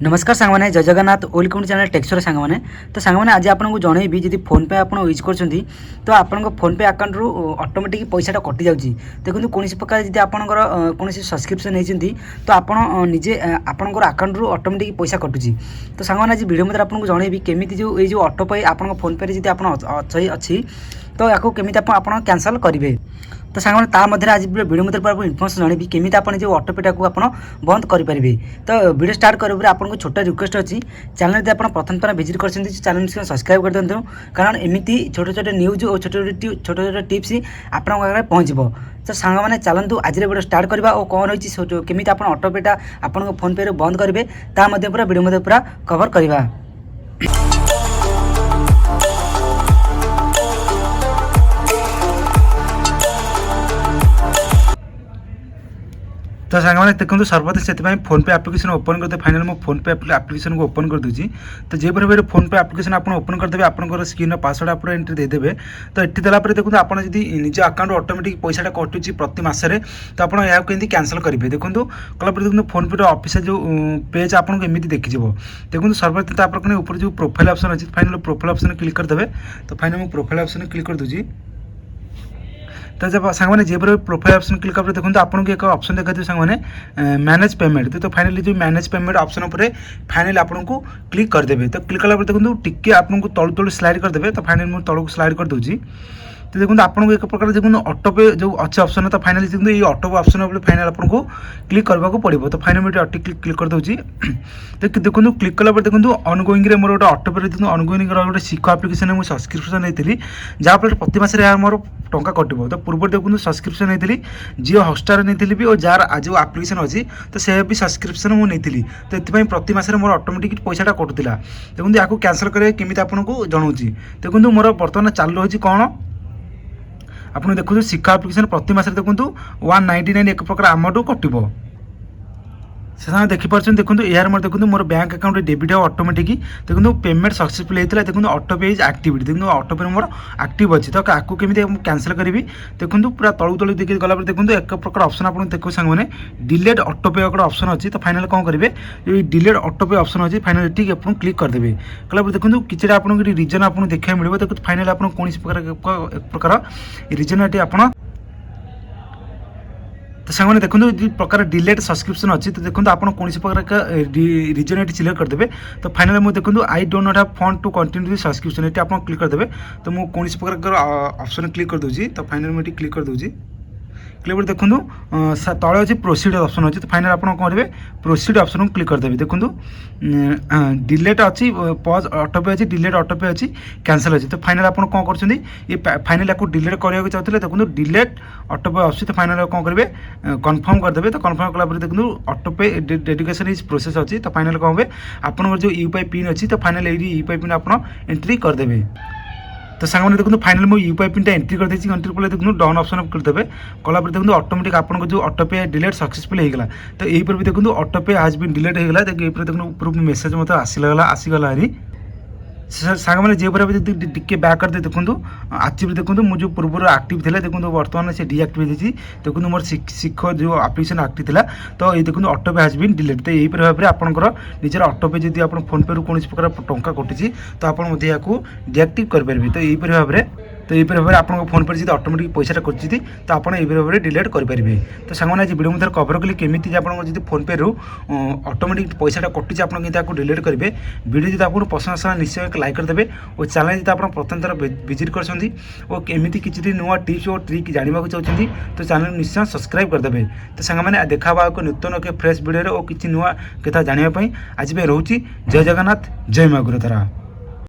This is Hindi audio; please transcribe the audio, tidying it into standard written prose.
नमस्कार सांग मैंने जय जगन्नाथ वेलकम टू चैनल टेक्सर सांग मैंने तो सांग मैंने आज आपको जनइबी जब फोन पे आप यूज कर तो आपण फोन पे अकाउंट रु ऑटोमेटिक पैसा कटि जाऊँगी देखो कौन प्रकार जब आपंकर कौन सब्सक्रिप्शन होती तो आप निजे आपंकर अकाउंट रु ऑटोमेटिक पैसा कटुची तो सांग मैंने आज वीडियो मध्य आपको जनइबी केमी जो ये ऑटो पे आप फोन पे जब आप अच्छी तो या केमी आप कैंसल करेंगे तो सांग मैंने आज वीडियो मध्य इनफर्मेशन जानवी केमी आप जो ऑटोपेटा को आप बंद करेंगे तो वीडियो स्टार्ट करेंगे आपको छोटा रिक्वेस्ट अच्छी चैनल यदि आप प्रथम थर विजिट कर चैनल सब्सक्राइब कर दिखाँ कारण एमती छोटे छोटे न्यूज और छोटे छोटे टिप्स आपंक पाखे पहुँचो तो सांग मैंने चलतु आज वीडियो स्टार्ट करवा और कौन रही केमी आप ऑटोपेटा आप फोन पे बंद करेंगे पूरा वीडियो मध्य पूरा कवर करवा। तो सांग मैंने देखो सर्वप्रथम से फोन पे एप्लिकेशन ओपन करते फाइनल मो फोन पे एप्लिकेशन को ओपन कर दूसरी तो जो भाई फोन पे एप्लिकेशन आप ओपन करदे आपंकर स्क्रीन पासवर्ड आप एंट्री देदेवे तो ये देलापर देखो आप निज अकाउंट ऑटोमेटिक पैसा कटुची प्रति मसरे तो आप कमी कैंसल करेंगे देखो कलापर देखो फोन पे ऑफिशियल जो पेज आपको एमती देखी देखो सर्वप्रथम तो आप ऊपर जो प्रोफाइल ऑप्शन अच्छी फाइनल प्रोफाइल ऑप्शन क्लिक करदे तो फाइनल मैं प्रोफाइल ऑप्शन क्लिक कर दूसरी तो जब सांग मैंने जो प्रोफाइल ऑप्शन क्लिक कर देखो आपको एक ऑप्शन देखा सांग मैंने मैनेज पेमेंट तो फाइनली जो मैनेज पेमेंट ऑप्शन पर फाइनली आपको क्लिक करदे तो क्लिक कला देखो टिके आपको तलू तलू स्लाइड करदे तो फाइनली मुझे तलू स्लाइड कर दूसरी तो देखो आपको एक प्रकार देखो ऑटो पे जो अच्छे ऑप्शन तो फाइनली देखो ये ऑटो पे ऑप्शन फाइनल आपको क्लिक करने को पड़ो तो फाइनल मुझे ऑटो क्लिक कर दूसरी तो देखो क्लिक कला देखो ऑनगोइंग मोर गोटे ऑटो पे देखो ऑनगोइंग गोटे शिखो एप्लिकेशन मुझे सब्सक्रिप्शन नहीं जहाँफल प्रति मास मोर टंका कटो तो पूर्व देखो सब्सक्रिप्शन नहीं जियो हॉटस्टार नहीं भी और जार जो एप्लिकेशन अच्छी तो से भी सब्सक्रिप्शन मुझे नहीं तो ये प्रति मास मोर ऑटोमेटिक पैसा कटुला देखो या कैंसल करेंगे केमी आपको जनाऊँ देखो मोर बर्तमान चालू रही कौन आपने देखो शिक्षा एप्लिकेशन प्रति मास देखो 199 एक प्रकार आमठू कटो से देखिपार देखो यार मोर देखो मोर बैंक अकाउंट डेबिट हो ऑटोमेटिक देखो पेमेंट सक्सेसफुल होता देखो ऑटो पे इज एक्टिविटी देखो ऑटो पे मोर एक्टिव अच्छी तो आपको केमी कैंसल करी देखो पूरा तलू तलू देखिए गलापर देखो एक प्रकार ऑप्शन आप देखो सांग मैंने डिलेट ऑटो पे गोटे ऑप्शन अच्छी तो फाइनल कौन करेंगे ये डिलेट ऑटो पे ऑप्शन अच्छी फाइनल ठीक आप क्लिक करदे गलापर देखो किसी आपको रिजन आपको देखा मिले देखो फाइनल आप कौन प्रकार रिजन ये आप तो सांग मैंने देखो जो प्रकार डिलेट सब्सक्रिप्शन अच्छी तो देखो आप कौन प्रकार रिजन ये सिलेक्ट करदे तो फाइनल मुझे देखो I don't not have fund to continue this subscription ये आप क्लिक करदे तो मुझे कौन प्रकार ऑप्शन क्लिक कर दूसरी तो फाइनल मुझे क्लिक कर दूसरी क्लिक देखो तले अच्छे प्रोसीड ऑप्शन अच्छी तो फाइनल आप करेंगे प्रोसीड ऑप्शन को क्लिक करदे देखो डिलेट अच्छी पॉज ऑटो पे अच्छी डिलेट ऑटो पे अच्छी कैंसल अच्छी तो फाइनल आप कौन कर फाइनल आपको डिलेट करने चाहते देखो डिलेट ऑटो पे अच्छी तो फाइनल कौन करेंगे कन्फर्म करदे तो कन्फर्म कला देखो ऑटो पे डेडिकेशन इज प्रोसेस अच्छी तो फाइनल कौन हे आप जो यूपीआई पिन अच्छी तो फाइनल ये यूपीआई पिन आप एंट्री करदे तो सांग मैंने देखो फाइनल मुझे यूपीआई पिन एंट्री कर देती एंट्री कले देखो डाउन ऑप्शन करदे कलापर देखो ऑटोमेटिक आपको जो ऑटो पे डिलेट सक्सेसफुल होगा तो यही पर भी देखो ऑटो पे हैज बीन डिलेट होगा देखो ऊपर मेसेज मतलब आसीगला सांग मैंने जो टे बैक करदे देखो आचिव देखो मुझे पूर्व आक्टिव थी देखो बर्तमान से डीआक्टिवेट होती देखो मोर शिख जो एप्लिकेशन आक्टिव थी तो ये देखो ऑटो पे हैज बीन डिलेट तो यही भाव में आपंकर निजर ऑटो पे जब आप फोन पे कौन प्रकार टंका कटुची तो आपको डीआक्टिव करेंगे तो यही भाव में तो ये भाव में आप फोन पे जब ऑटोमेटिक पैसा कटुची तो आप भाव में डिलेट करेंगे तो सांग मैंने आज वीडियो मध्य कवर कली केमी आप फोन पे रू ऑटोमेटिक पैसा कटुची आप डिलेट करेंगे वीडियो जब आपको पसंद आसा निश्चय एक लाइक करदे और चैनल जब आप प्रथम थर विजिट कर एमती किसी नुआ टिप्स और ट्रिक जानवा चाहते तो चैनल निश्चय सब्सक्राइब करदे तो सांग मैंने देखा एक नूतन एक फ्रेश वीडियो और किसी नुआ कथा जानवाई आज रोचे जय जगन्नाथ जय माँ गुरुतारा।